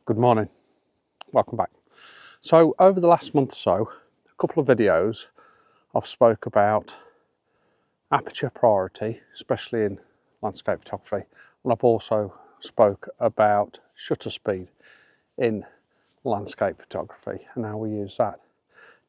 Good morning, welcome back. So over the last month or so, a couple of videos I've spoke about aperture priority, especially in landscape photography, and I've also spoke about shutter speed in landscape photography and how we use that.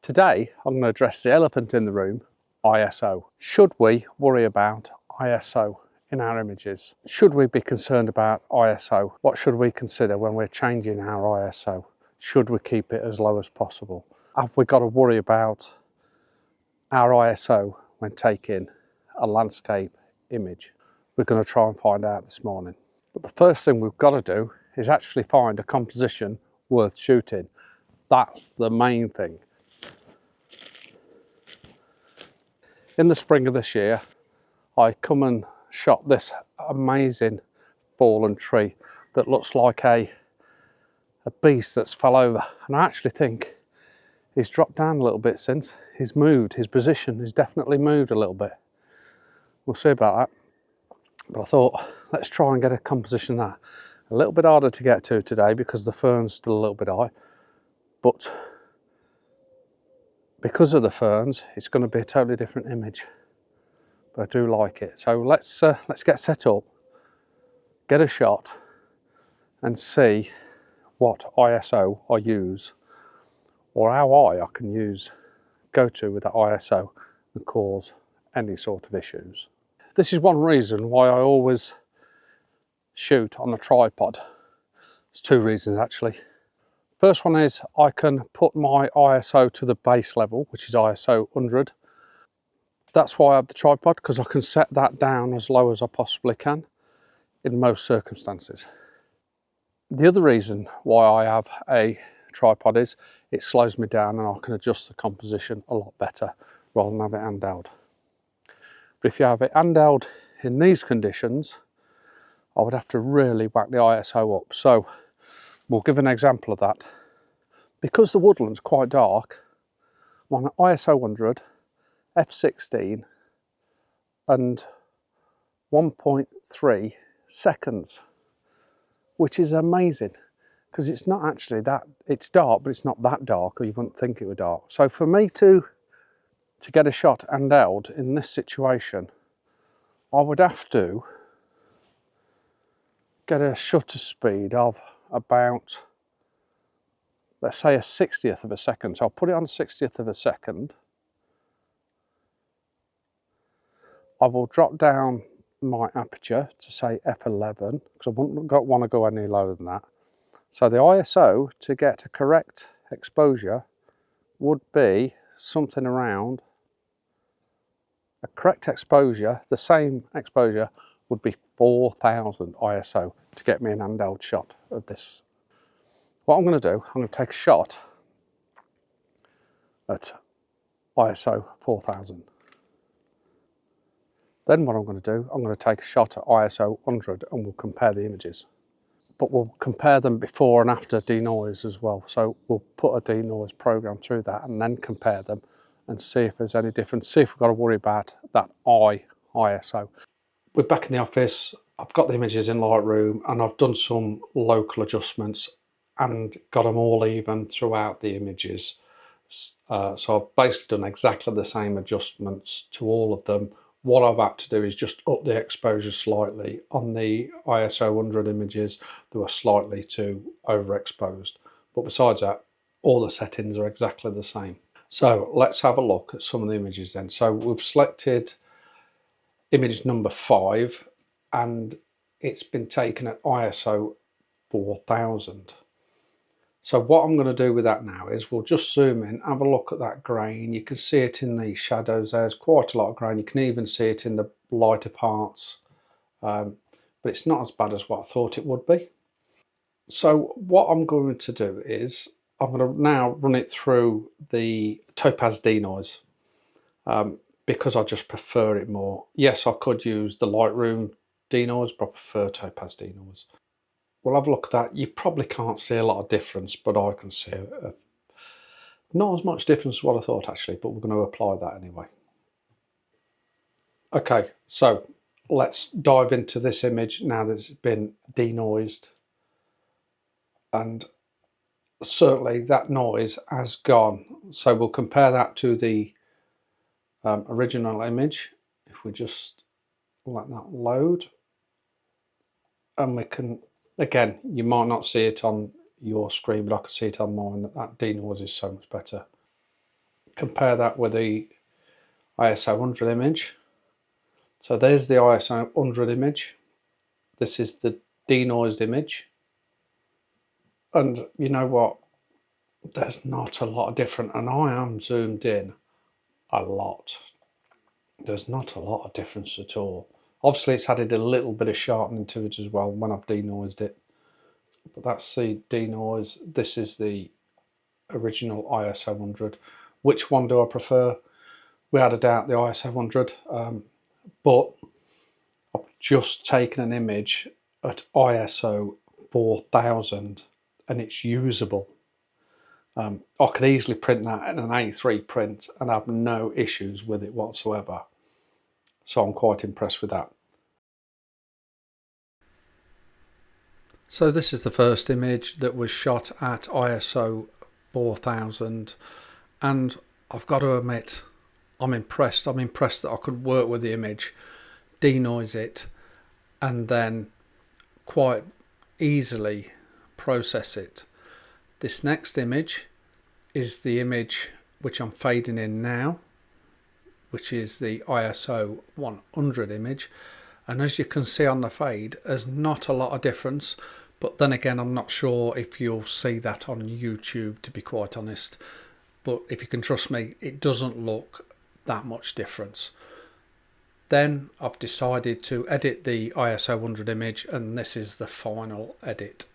Today I'm going to address the elephant in the room, ISO. Should we worry about ISO in our images? Should we be concerned about ISO? What should we consider when we're changing our ISO? Should we keep it as low as possible? Have we got to worry about our ISO when taking a landscape image? We're going to try and find out this morning. But the first thing we've got to do is actually find a composition worth shooting. That's the main thing. In the spring of this year, I come and shot this amazing fallen tree that looks like a beast that's fell over, and I actually think he's dropped down a little bit since. He's moved, his position has definitely moved a little bit. We'll see about that, but I thought let's try and get a composition of that. A little bit harder to get to today because the fern's still a little bit high, but because of the ferns it's going to be a totally different image, but I do like it. So let's get set up, get a shot and see what ISO I use, or how high I can go to with the ISO and cause any sort of issues. This is one reason why I always shoot on a tripod. There's two reasons actually. First one is I can put my ISO to the base level, which is ISO 100. That's why I have the tripod, because I can set that down as low as I possibly can in most circumstances. The other reason why I have a tripod is it slows me down and I can adjust the composition a lot better rather than have it handheld. But if you have it handheld in these conditions, I would have to really whack the ISO up. So we'll give an example of that. Because the woodland's quite dark, I'm on ISO 100, f16 and 1.3 seconds, which is amazing because it's not actually that, it's dark, but it's not that dark, or you wouldn't think it were dark. So for me to get a shot handheld in this situation, I would have to get a shutter speed of about, let's say, a 60th of a second. So I'll put it on 60th of a second. I will drop down my aperture to say f11 because I wouldn't want to go any lower than that. So the ISO to get a correct exposure would be something around, a correct exposure, the same exposure would be 4000 ISO to get me an handheld shot of this. What I'm going to do, I'm going to take a shot at ISO 4000. Then what I'm going to do, I'm going to take a shot at ISO 100 and we'll compare the images. But we'll compare them before and after denoise as well. So we'll put a denoise program through that and then compare them and see if there's any difference, see if we've got to worry about that ISO. We're back in the office. I've got the images in Lightroom and I've done some local adjustments and got them all even throughout the images. So I've basically done exactly the same adjustments to all of them. What I've had to do is just up the exposure slightly. On the ISO 100 images, they were slightly too overexposed. But besides that, all the settings are exactly the same. So let's have a look at some of the images then. So we've selected image number 5 and it's been taken at ISO 4000. So what I'm going to do with that now is we'll just zoom in, have a look at that grain. You can see it in the shadows. There's quite a lot of grain. You can even see it in the lighter parts, but it's not as bad as what I thought it would be. So what I'm going to do is I'm going to now run it through the topaz denoise because I just prefer it more. Yes, I could use the Lightroom denoise, but I prefer topaz denoise. We'll have a look at that. You probably can't see a lot of difference, but I can see not as much difference as what I thought actually, but we're going to apply that anyway. Okay, so let's dive into this image now that it's been denoised. and certainly that noise has gone. So we'll compare that to the original image. If we just let that load, and we can, again, you might not see it on your screen, but I can see it on mine, that denoise is so much better. Compare that with the ISO 100 image. So there's the ISO 100 image. This is the denoised image. And you know what? There's not a lot of difference, and I am zoomed in a lot. There's not a lot of difference at all. Obviously it's added a little bit of sharpening to it as well when I've denoised it. But that's the denoise. This is the original ISO 100. Which one do I prefer? Without a doubt the ISO 100, but I've just taken an image at ISO 4000 and it's usable. I could easily print that in an A3 print and have no issues with it whatsoever. So I'm quite impressed with that. So this is the first image that was shot at ISO 4000, and I've got to admit I'm impressed. I'm impressed that I could work with the image, denoise it, and then quite easily process it. This next image is the image which I'm fading in now, which is the ISO 100 image, and as you can see on the fade, there's not a lot of difference, but then again I'm not sure if you'll see that on YouTube, to be quite honest, but if you can trust me, it doesn't look that much difference. Then I've decided to edit the ISO 100 image, and this is the final edit.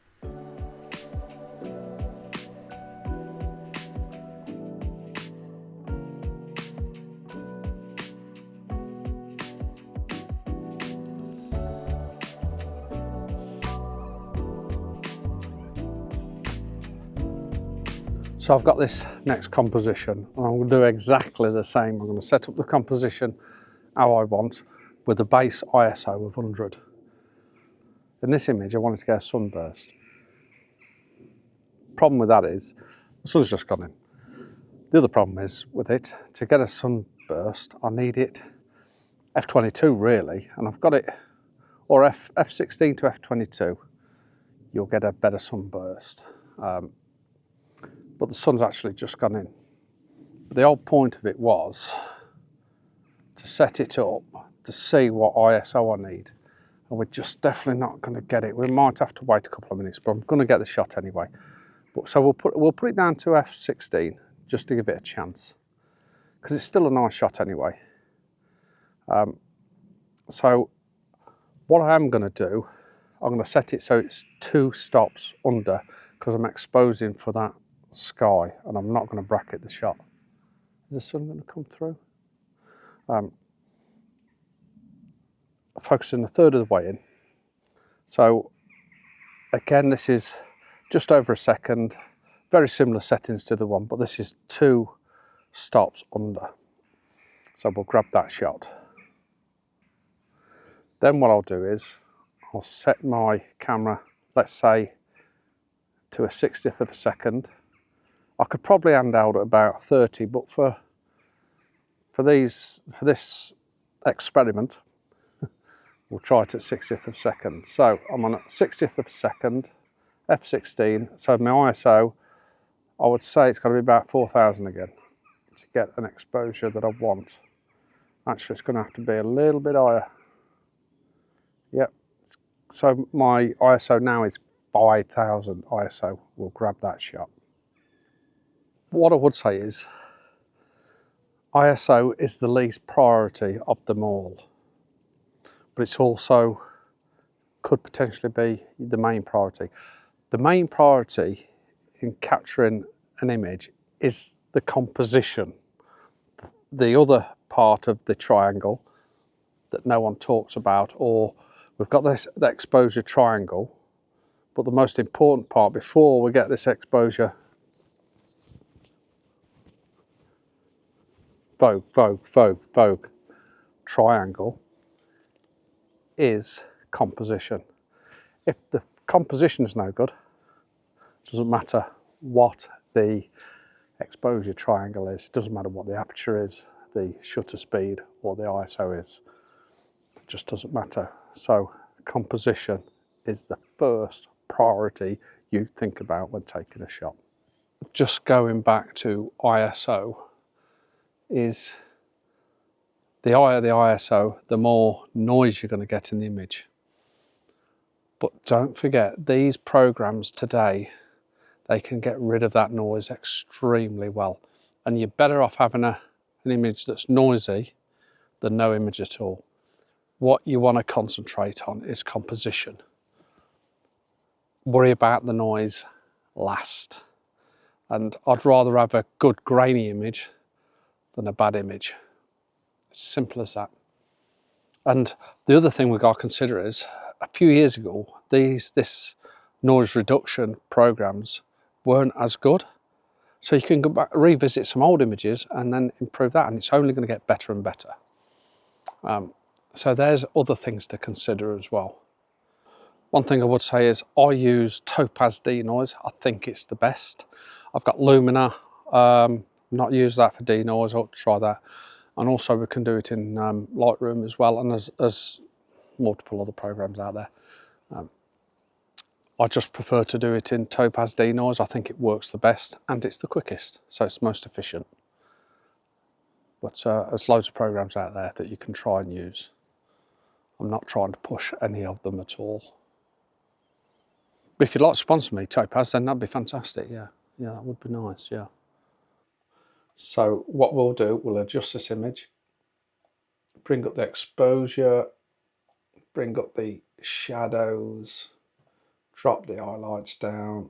So I've got this next composition, and I'm going to do exactly the same. I'm going to set up the composition how I want with the base ISO of 100. In this image I wanted to get a sunburst. Problem with that is the sun's just gone in. The other problem is with it, to get a sunburst I need it f22 really, and I've got it, or f16 to f22, you'll get a better sunburst. But the sun's actually just gone in. But the whole point of it was to set it up to see what ISO I need, and we're just definitely not going to get it. We might have to wait a couple of minutes, but I'm going to get the shot anyway. But so we'll put it down to f16 just to give it a chance, because it's still a nice shot anyway. So what I am going to do, I'm going to set it so it's 2 stops under, because I'm exposing for that sky and I'm not going to bracket the shot. Is the sun going to come through? Focusing a third of the way in. So again, this is just over a second, very similar settings to the one, but this is 2 stops under. So we'll grab that shot. Then what I'll do is I'll set my camera, let's say, to a 60th of a second. I could probably hand out at about 30, but for this experiment, we'll try it at 60th of a second. So I'm on a 60th of a second, f16. So my ISO, I would say it's got to be about 4000 again to get an exposure that I want. Actually, it's going to have to be a little bit higher. Yep. So my ISO now is 5000 ISO. We'll grab that shot. What I would say is ISO is the least priority of them all, but it's also could potentially be the main priority. The main priority in capturing an image is the composition, the other part of the triangle that no one talks about, or we've got the exposure triangle, but the most important part before we get this exposure vogue triangle is composition. If the composition is no good, Doesn't matter what the exposure triangle is, it doesn't matter what the aperture is, the shutter speed or the ISO is, it just doesn't matter. So composition is the first priority you think about when taking a shot. Just going back to ISO, is the higher the ISO, the more noise you're going to get in the image. But don't forget, these programs today, they can get rid of that noise extremely well. And you're better off having an image that's noisy than no image at all. What you want to concentrate on is composition. Worry about the noise last. And I'd rather have a good grainy image than a bad image. It's simple as that. And the other thing we've got to consider is, a few years ago, this noise reduction programs weren't as good. So you can go back, revisit some old images and then improve that, and it's only going to get better and better. So there's other things to consider as well. One thing I would say is I use Topaz denoise. I think it's the best. I've got Lumina, not used that for denoise. I'll try that. And also we can do it in Lightroom as well, and there's multiple other programs out there. I just prefer to do it in Topaz denoise. I think it works the best and it's the quickest, so it's most efficient. But there's loads of programs out there that you can try and use. I'm not trying to push any of them at all. But if you'd like to sponsor me, Topaz, then that'd be fantastic. Yeah, that would be nice. Yeah. So what we'll do, we'll adjust this image, bring up the exposure, bring up the shadows, drop the highlights down.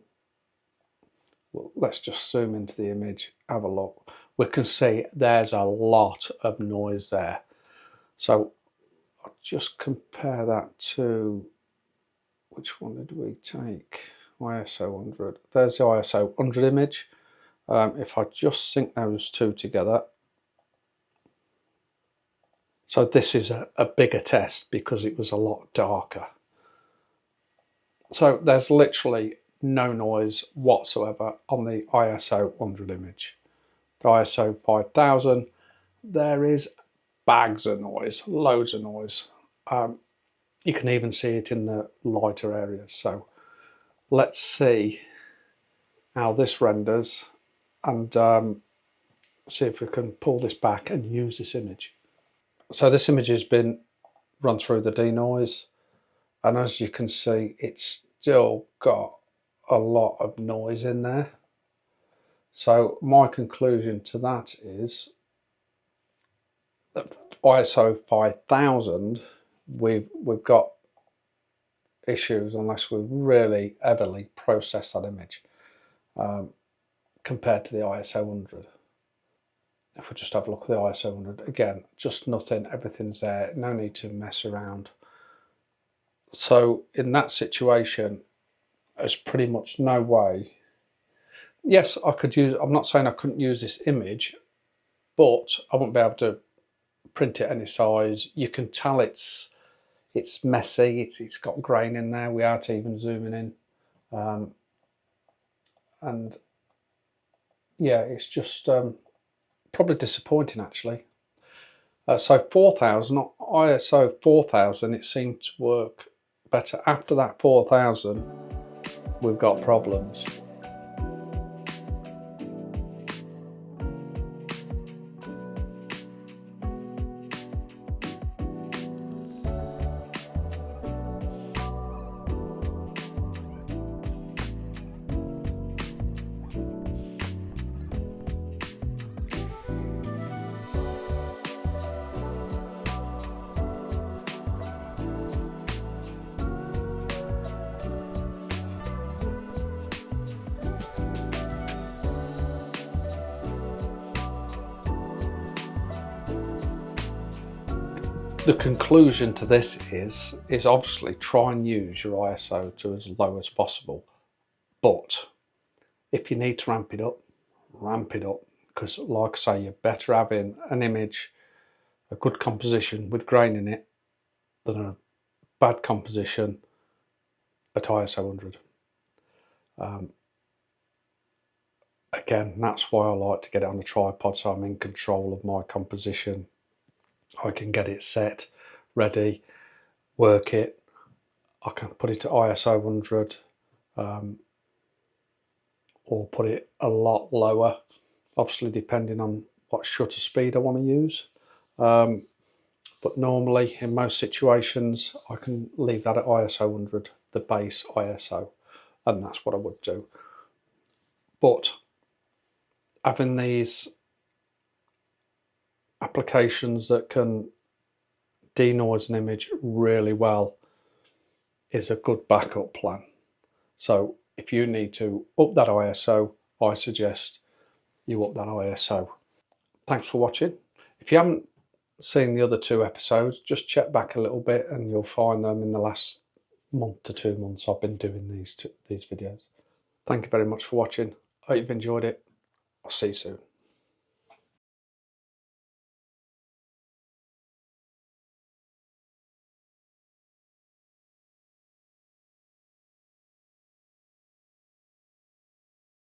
Well, let's just zoom into the image, have a look. We can see there's a lot of noise there. So I'll just compare that to, which one did we take? ISO 100. There's the ISO 100 image. If I just sync those two together. So this is a bigger test because it was a lot darker. So there's literally no noise whatsoever on the ISO 100 image. The ISO 5000, there is bags of noise, loads of noise. You can even see it in the lighter areas. So let's see how this renders and see if we can pull this back and use this image. So this image has been run through the denoise, and as you can see, it's still got a lot of noise in there. So my conclusion to that is that ISO 5000, we've got issues unless we really heavily process that image compared to the ISO 100. If we just have a look at the ISO 100, again, just nothing, everything's there, no need to mess around. So in that situation, there's pretty much no way. Yes, I could use, I'm not saying I couldn't use this image, but I wouldn't be able to print it any size. You can tell it's messy, it's got grain in there without even zooming in. And yeah, it's just probably disappointing actually. So 4000, not ISO 4000, it seemed to work better. After that 4000, we've got problems. The conclusion to this is obviously try and use your ISO to as low as possible. But if you need to ramp it up, because like I say, you're better having an image, a good composition with grain in it, than a bad composition at ISO 100. Again, that's why I like to get it on a tripod, so I'm in control of my composition. I can get it set, ready, work it. I can put it to ISO 100 or put it a lot lower, obviously depending on what shutter speed I want to use. But normally in most situations I can leave that at ISO 100, the base ISO, and that's what I would do. But having these applications that can denoise an image really well is a good backup plan. So if you need to up that ISO, I suggest you up that ISO. Thanks for watching. If you haven't seen the other 2 episodes, just check back a little bit and you'll find them in the last month to 2 months I've been doing these videos. Thank you very much for watching. I hope you've enjoyed it. I'll see you soon.